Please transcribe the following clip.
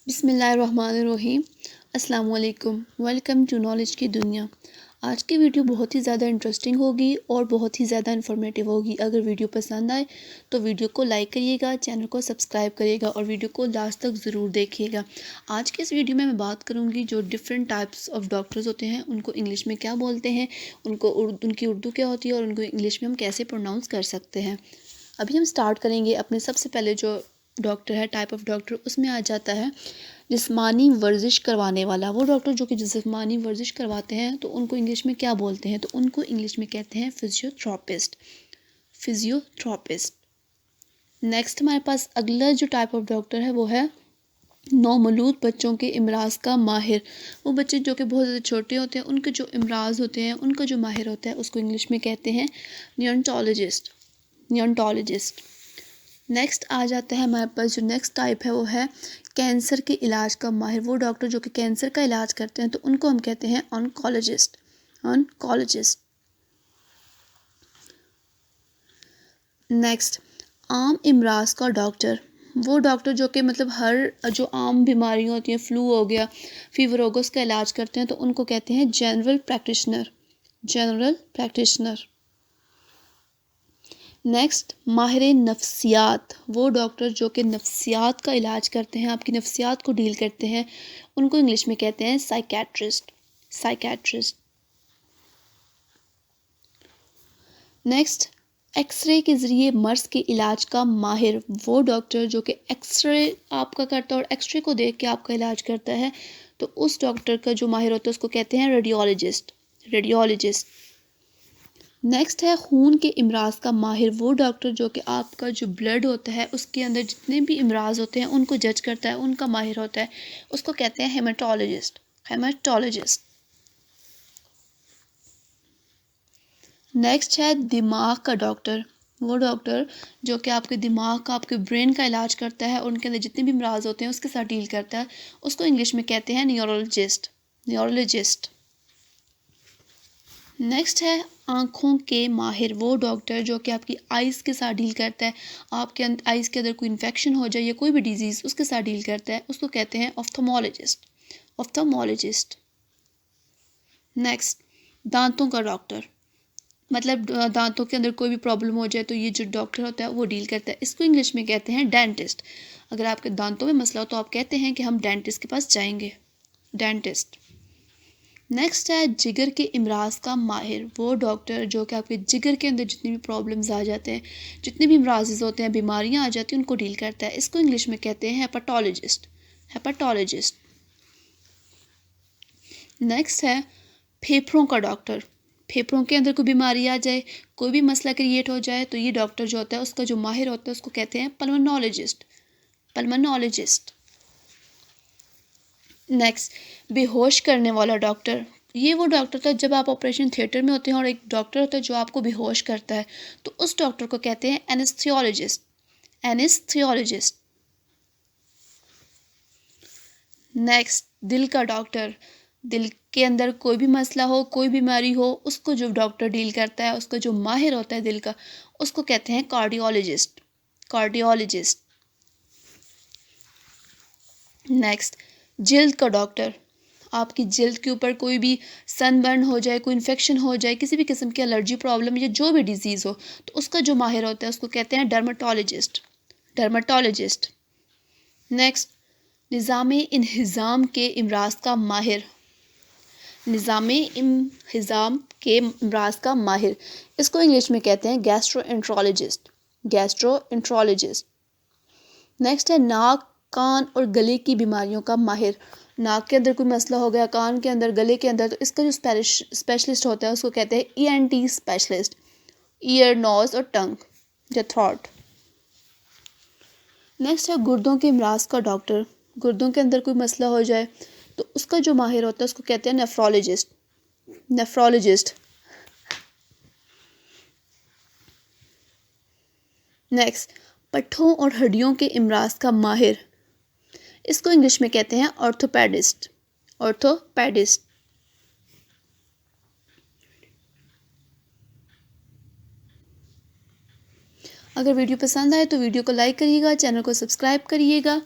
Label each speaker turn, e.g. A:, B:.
A: बिस्मिल्लाहिर्रहमानिर्रहीम। अस्सलाम वालेकुम। वेलकम टू नॉलेज की दुनिया। आज की वीडियो बहुत ही ज़्यादा इंटरेस्टिंग होगी और बहुत ही ज़्यादा इन्फॉर्मेटिव होगी। अगर वीडियो पसंद आए तो वीडियो को लाइक करिएगा, चैनल को सब्सक्राइब करिएगा और वीडियो को लास्ट तक ज़रूर देखिएगा। आज की इस वीडियो में मैं बात करूँगी जो डिफरेंट टाइप्स ऑफ डॉक्टर्स होते हैं उनको इंग्लिश में क्या बोलते हैं, उनकी उर्दू क्या होती है और उनको इंग्लिश में हम कैसे प्रोनाउंस कर सकते हैं। अभी हम स्टार्ट करेंगे अपने सबसे पहले जो डॉक्टर है, टाइप ऑफ डॉक्टर, उसमें आ जाता है जिस्मानी वर्जिश करवाने वाला। वो डॉक्टर जो कि जिस्मानी वर्जिश करवाते हैं तो उनको इंग्लिश में क्या बोलते हैं, तो उनको इंग्लिश में कहते हैं फिजियोथेरापिस्ट। फिजियोथेरापिस्ट। नेक्स्ट हमारे पास अगला जो टाइप ऑफ डॉक्टर है वो है नौमौलूद बच्चों के इमराज का माहिर। वो बच्चे जो कि बहुत ज़्यादा छोटे होते हैं, उनके जो इमराज होते हैं, उनका जो माहिर होता है उसको इंग्लिश में कहते हैं नियोनटोलॉजिस्ट। नियोनटोलॉजिस्ट। नेक्स्ट आ जाता है हमारे पास जो नेक्स्ट टाइप है वो है कैंसर के इलाज का माहिर। वो डॉक्टर जो कि कैंसर का इलाज करते हैं तो उनको हम कहते हैं ऑन्कोलॉजिस्ट। ऑन्कोलॉजिस्ट। नेक्स्ट आम इमराज का डॉक्टर। वो डॉक्टर जो कि मतलब हर जो आम बीमारियाँ होती हैं, फ्लू हो गया, फीवर हो गया, उसका इलाज करते हैं तो उनको कहते हैं general practitioner. General practitioner. Next माहिर नफ्सियात। वो डॉक्टर जो कि नफ्सियात का इलाज करते हैं, आपकी नफ्सियात को डील करते हैं, उनको इंग्लिश में कहते हैं साइकेट्रिस्ट। साइकेट्रिस्ट। नेक्स्ट एक्सरे के ज़रिए मर्ज़ के इलाज का माहिर। वो डॉक्टर जो कि एक्सरे आपका करता है और एक्सरे को देख के आपका इलाज करता है तो उस डॉक्टर का जो माहिर होता है उसको कहते हैं रेडियोलॉजिस्ट। रेडियोलॉजिस्ट। नेक्स्ट है खून के इमराज का माहिर। वो डॉक्टर जो कि आपका जो ब्लड होता है उसके अंदर जितने भी इमराज होते हैं उनको जज करता है, उनका माहिर होता है, उसको कहते हैं हेमाटोलॉजिस्ट। हेमाटोलॉजिस्ट। नेक्स्ट है दिमाग का डॉक्टर। वो डॉक्टर जो कि आपके दिमाग का, आपके ब्रेन का इलाज करता है, उनके अंदर जितने भी इमराज होते हैं उसके साथ डील करता है, उसको इंग्लिश में कहते हैं न्यूरोलॉजिस्ट। न्यूरोलॉजिस्ट। नेक्स्ट है आँखों के माहिर। वो डॉक्टर जो कि आपकी आइज़ के साथ डील करता है, आपके आइज़ के अंदर कोई इन्फेक्शन हो जाए या कोई भी डिजीज़ उसके साथ डील करता है, उसको कहते हैं ऑफ्थोमोलॉजिस्ट। ऑफ्थोमोलॉजिस्ट। नेक्स्ट दांतों का डॉक्टर। मतलब दांतों के अंदर कोई भी प्रॉब्लम हो जाए तो ये जो डॉक्टर होता है वो डील करता है, इसको इंग्लिश में कहते हैं डेंटिस्ट। अगर आपके दांतों में मसला हो तो आप कहते हैं कि हम डेंटिस्ट के पास जाएंगे। डेंटिस्ट। नेक्स्ट है जिगर के इमराज का माहिर। वो डॉक्टर जो कि आपके जिगर के अंदर जितनी भी प्रॉब्लम्स आ जाते हैं, जितने भी इमराज होते हैं, बीमारियां आ जाती हैं, उनको डील करता है, इसको इंग्लिश में कहते हैं हेपाटोलॉजिस्ट। हेपाटोलॉजिस्ट। नेक्स्ट है फेफड़ों का डॉक्टर। फेफड़ों के अंदर कोई बीमारी आ जाए, कोई भी मसला क्रिएट हो जाए तो ये डॉक्टर जो होता है उसका जो माहिर होता है उसको कहते हैं पल्मोनोलॉजिस्ट। पल्मोनोलॉजिस्ट। नेक्स्ट बेहोश करने वाला डॉक्टर। ये वो डॉक्टर था जब आप ऑपरेशन थिएटर में होते हैं और एक डॉक्टर होता है जो आपको बेहोश करता है तो उस डॉक्टर को कहते हैं एनेस्थीसियोलॉजिस्ट। एनेस्थीसियोलॉजिस्ट। नेक्स्ट दिल का डॉक्टर। दिल के अंदर कोई भी मसला हो, कोई बीमारी हो, उसको जो डॉक्टर डील करता है, उसका जो माहिर होता है दिल का, उसको कहते हैं कार्डियोलॉजिस्ट। कार्डियोलॉजिस्ट। नेक्स्ट जिल्द का डॉक्टर। आपकी जिल्द के ऊपर कोई भी सनबर्न हो जाए, कोई इन्फेक्शन हो जाए, किसी भी किस्म की एलर्जी प्रॉब्लम या जो भी डिजीज़ हो तो उसका जो माहिर होता है उसको कहते हैं डर्माटोलॉजिस्ट। डर्माटोलॉजिस्ट। नेक्स्ट निज़ाम इंहिज़ाम के इमराज का माहिर। निज़ाम इंहिज़ाम के इमराज का माहिर, इसको इंग्लिश में कहते हैं गैस्ट्रोएंट्रोलॉजिस्ट। गैस्ट्रोएंट्रोलॉजिस्ट। नेक्स्ट है नाक, कान और गले की बीमारियों का माहिर। नाक के अंदर कोई मसला हो गया, कान के अंदर, गले के अंदर, तो इसका जो स्पेशलिस्ट होता है उसको कहते हैं ईएनटी स्पेशलिस्ट। ईयर, नोज और टंग या थ्रोट। नेक्स्ट है गुर्दों के इमराज का डॉक्टर। गुर्दों के अंदर कोई मसला हो जाए तो उसका जो माहिर होता है उसको कहते हैं नेफ्रोलॉजिस्ट। नेफ्रोलॉजिस्ट। नेक्स्ट पट्ठों और हड्डियों के इमराज का माहिर, इसको इंग्लिश में कहते हैं ऑर्थोपेडिस्ट। ऑर्थोपेडिस्ट। अगर वीडियो पसंद आए तो वीडियो को लाइक करिएगा, चैनल को सब्सक्राइब करिएगा।